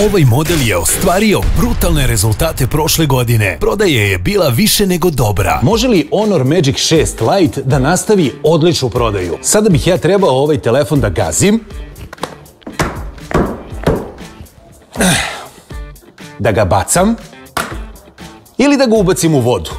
Ovaj model je ostvario brutalne rezultate prošle godine. Prodaja je bila više nego dobra. Može li Honor Magic 6 Lite da nastavi odličnu prodaju? Sada bih ja trebao ovaj telefon da gazim, da ga bacam ili da ga ubacim u vodu.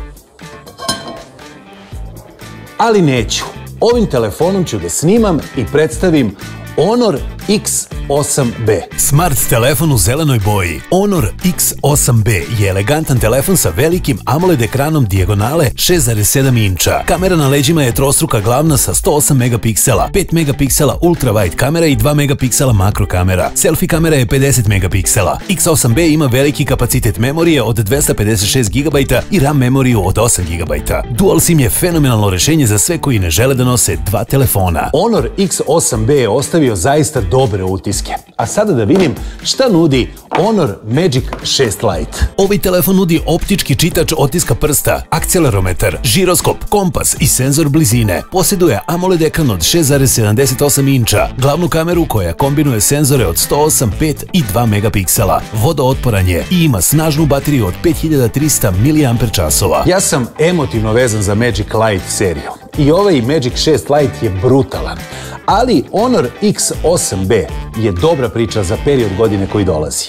Ali neću. Ovim telefonom ću da snimam i predstavim Honor X8B. Smart telefon u zelenoj boji. Honor X8B je elegantan telefon sa velikim AMOLED ekranom dijagonale 6,7 inča. Kamera na leđima je trostruka glavna sa 108 megapiksela, 5 megapiksela ultra wide kamera i 2 megapiksela makro kamera. Selfie kamera je 50 megapiksela. X8B ima veliki kapacitet memorije od 256 GB i RAM memoriju od 8 GB. Dual SIM je fenomenalno rešenje za sve koji ne žele da nose dva telefona. Honor X8B je ostavio zaista dobre utiske. A sada da vidim šta nudi Honor Magic 6 Lite. Ovaj telefon nudi optički čitač otiska prsta, akcelerometar, žiroskop, kompas i senzor blizine. Posjeduje AMOLED ekran od 6,78 inča, glavnu kameru koja kombinuje senzore od 108, 5 i 2 megapiksela. Vodootporan je i ima snažnu bateriju od 5300 mAh. Ja sam emotivno vezan za Magic Lite seriju i ovaj Magic 6 Lite je brutalan. Ali Honor X8B je dobra priča za period godine koji dolazi.